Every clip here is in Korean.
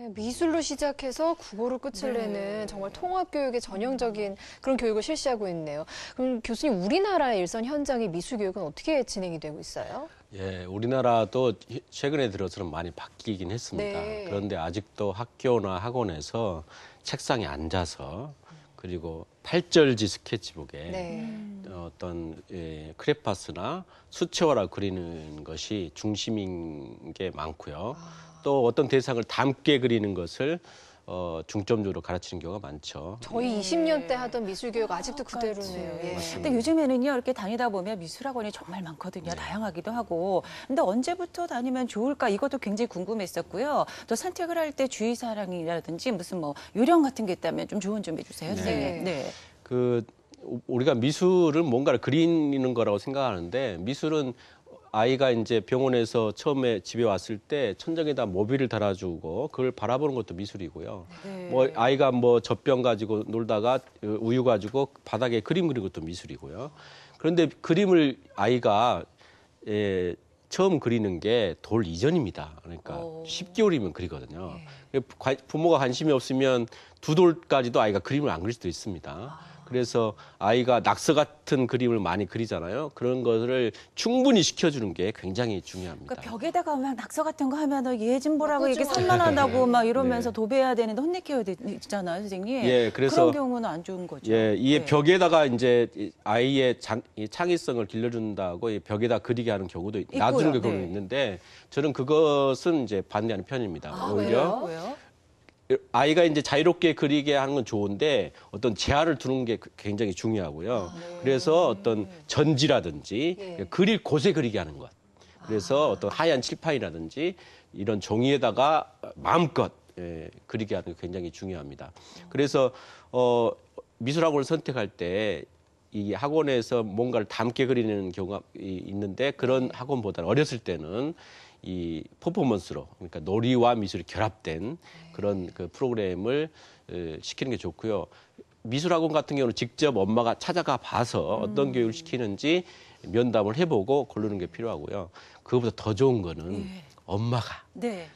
네, 미술로 시작해서 국어로 끝을 내는 정말 통합교육의 전형적인 그런 교육을 실시하고 있네요. 그럼 교수님, 우리나라의 일선 현장의 미술 교육은 어떻게 진행이 되고 있어요? 예, 우리나라도 최근에 들어서는 많이 바뀌긴 했습니다. 네. 그런데 아직도 학교나 학원에서 책상에 앉아서 그리고 팔절지 스케치북에 어떤 크레파스나 수채화라 그리는 것이 중심인 게 많고요. 또 어떤 대상을 닮게 그리는 것을 중점적으로 가르치는 경우가 많죠. 저희 20년 때 하던 미술 교육 아직도 그대로네요. 예. 근데 요즘에는요, 이렇게 다니다 보면 미술학원이 정말 많거든요. 네. 다양하기도 하고. 근데 언제부터 다니면 좋을까? 이것도 굉장히 궁금했었고요. 또 선택을 할 때 주의사항이라든지 무슨 뭐 요령 같은 게 있다면 좀 조언 좀 해주세요, 선생님. 네. 우리가 미술은 뭔가를 그리는 거라고 생각하는데 미술은 아이가 이제 병원에서 처음에 집에 왔을 때 천장에다 모비를 달아주고 그걸 바라보는 것도 미술이고요. 네. 뭐 아이가 뭐 젖병 가지고 놀다가 우유 가지고 바닥에 그림 그리는 것도 미술이고요. 그런데 그림을 아이가 처음 그리는 게 돌 이전입니다. 그러니까 10개월이면 그리거든요. 부모가 관심이 없으면 2돌까지도 아이가 그림을 안 그릴 수도 있습니다. 그래서 아이가 낙서 같은 그림을 많이 그리잖아요. 그런 것을 충분히 시켜주는 게 굉장히 중요합니다. 그러니까 벽에다가 막 낙서 같은 거 하면 얘 좀 보라고 이게 산만하다고 막 이러면서 도배해야 되는데 혼내켜야 되잖아요, 선생님. 예, 그래서 그런 경우는 안 좋은 거죠. 예, 이게 네. 벽에다가 이제 아이의 이 창의성을 길러준다고 이 벽에다 그리게 하는 경우도 놔두는 경우도 있는데 저는 그것은 이제 반대하는 편입니다. 오히려 왜요? 아이가 이제 자유롭게 그리게 하는 건 좋은데 어떤 제한을 두는 게 굉장히 중요하고요. 그래서 어떤 전지라든지 그릴 곳에 그리게 하는 것. 그래서 어떤 하얀 칠판이라든지 이런 종이에다가 마음껏 그리게 하는 게 굉장히 중요합니다. 그래서 미술학원을 선택할 때 이 학원에서 뭔가를 닮게 그리는 경우가 있는데 그런 학원보다는 어렸을 때는 이 퍼포먼스로 그러니까 놀이와 미술이 결합된 그런 그 프로그램을 시키는 게 좋고요. 미술학원 같은 경우는 직접 엄마가 찾아가 봐서 어떤 교육을 시키는지 면담을 해보고 고르는 게 필요하고요. 그것보다 더 좋은 거는 엄마가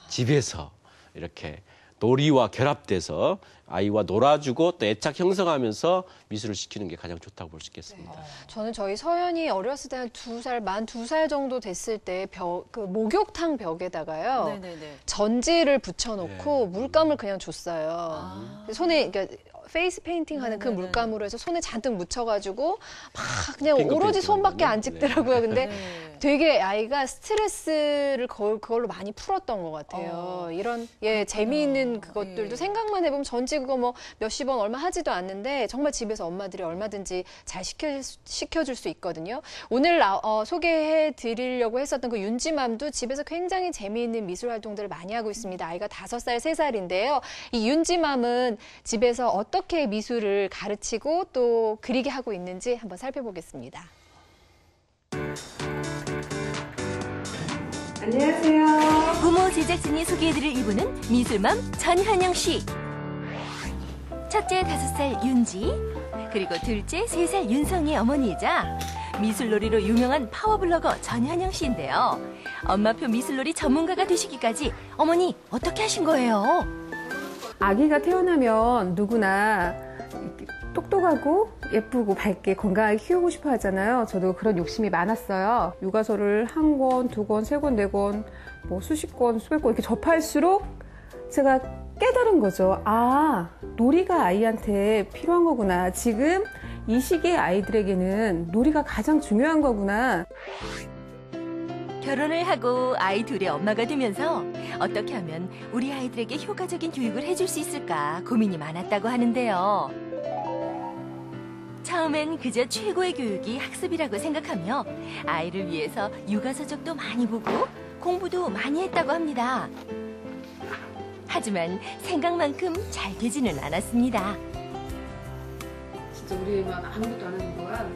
집에서 이렇게 놀이와 결합돼서 아이와 놀아주고 또 애착 형성하면서 미술을 시키는 게 가장 좋다고 볼 수 있겠습니다. 저는 저희 서연이 어렸을 때 한 만 2살 정도 됐을 때 그 목욕탕 벽에다가요. 전지를 붙여놓고 물감을 그냥 줬어요. 손에 그러니까 페이스 페인팅 하는 그 물감으로 해서 손에 잔뜩 묻혀가지고 막 그냥 오로지 손밖에 안 찍더라고요. 근데 되게 아이가 스트레스를 그걸로 많이 풀었던 것 같아요. 이런 재미있는 그것들도 생각만 해보면 전지 그거 뭐 몇십 원 얼마 하지도 않는데 정말 집에서 엄마들이 얼마든지 잘 시켜줄 수 있거든요. 오늘 소개해 드리려고 했었던 그 윤지맘도 집에서 굉장히 재미있는 미술 활동들을 많이 하고 있습니다. 아이가 5살, 3살인데요. 이 윤지맘은 집에서 어떻게 미술을 가르치고 또 그리게 하고 있는지 한번 살펴보겠습니다. 안녕하세요. 부모 제작진이 소개해드릴 이분은 미술맘 전현영 씨. 첫째 5살 윤지, 그리고 둘째 3살 윤성이의 어머니이자 미술놀이로 유명한 파워블로거 전현영 씨인데요. 엄마표 미술놀이 전문가가 되시기까지 어머니 어떻게 하신 거예요? 아기가 태어나면 누구나 똑똑하고 예쁘고 밝게 건강하게 키우고 싶어 하잖아요. 저도 그런 욕심이 많았어요. 육아서를 1권, 2권, 3권, 4권, 뭐 수십 권, 수백 권 이렇게 접할수록 제가 깨달은 거죠. 아, 놀이가 아이한테 필요한 거구나. 지금 이 시기의 아이들에게는 놀이가 가장 중요한 거구나. 결혼을 하고 아이 둘의 엄마가 되면서 어떻게 하면 우리 아이들에게 효과적인 교육을 해줄 수 있을까 고민이 많았다고 하는데요. 처음엔 그저 최고의 교육이 학습이라고 생각하며 아이를 위해서 육아서적도 많이 보고 공부도 많이 했다고 합니다. 하지만 생각만큼 잘 되지는 않았습니다. 진짜 우리 애만 아무것도 안 하는 거야.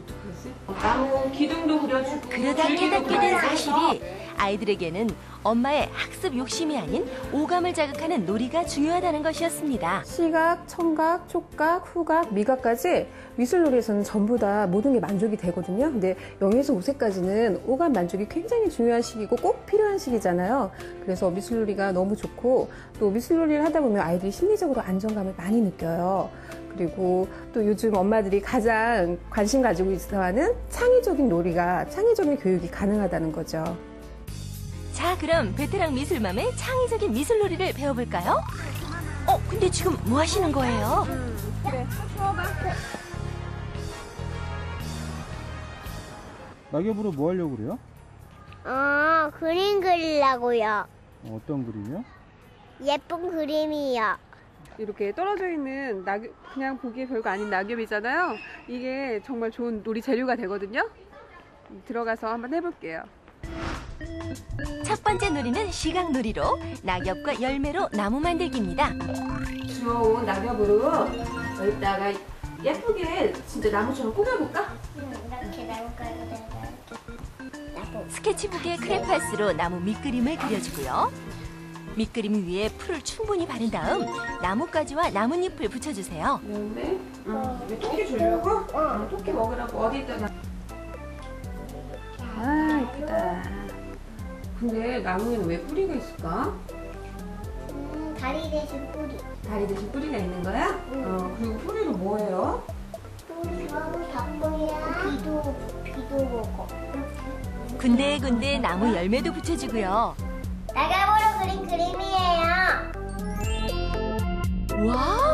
어떡하지? 나무 기둥도 그려주고. 그러다 깨닫게 된 사실이 아이들에게는 엄마의 학습 욕심이 아닌 오감을 자극하는 놀이가 중요하다는 것이었습니다. 시각, 청각, 촉각, 후각, 미각까지 미술놀이에서는 전부 다 모든 게 만족이 되거든요. 근데 0에서 5세까지는 오감 만족이 굉장히 중요한 시기고 꼭 필요한 시기잖아요. 그래서 미술놀이가 너무 좋고 또 미술놀이를 하다 보면 아이들이 심리적으로 안정감을 많이 느껴요. 그리고 또 요즘 엄마들이 가장 관심 가지고 있어하는 창의적인 놀이가, 창의적인 교육이 가능하다는 거죠. 자, 그럼 베테랑 미술맘의 창의적인 미술놀이를 배워볼까요? 근데 지금 뭐 하시는 거예요? 그래, 주워봐. 낙엽으로 뭐 하려고 그래요? 그림 그리려고요. 어떤 그림이요? 예쁜 그림이요. 이렇게 떨어져 있는 낙엽, 그냥 보기에 별거 아닌 낙엽이잖아요. 이게 정말 좋은 놀이 재료가 되거든요. 들어가서 한번 해볼게요. 첫 번째 놀이는 시각놀이로 낙엽과 열매로 나무 만들기입니다. 주워온 낙엽으로 여기다가 예쁘게 진짜 나무처럼 꾸며볼까? 이렇게 나올까요? 스케치북에 크레파스로 나무 밑그림을 그려주고요. 밑그림 위에 풀을 충분히 바른 다음 나뭇가지와 나뭇잎을 붙여주세요. 그런데 토끼 주려고? 토끼 먹으라고 어디다 놔? 아, 예쁘다. 근데 나무에는 왜 뿌리가 있을까? 다리 대신 뿌리. 다리 대신 뿌리가 있는 거야? 그리고 뿌리로 뭐 해요? 뿌리하고 닭고기랑 비도 먹어. 군데군데 나무 열매도 붙여주고요. 낙엽으로 그린 그림이에요. 와!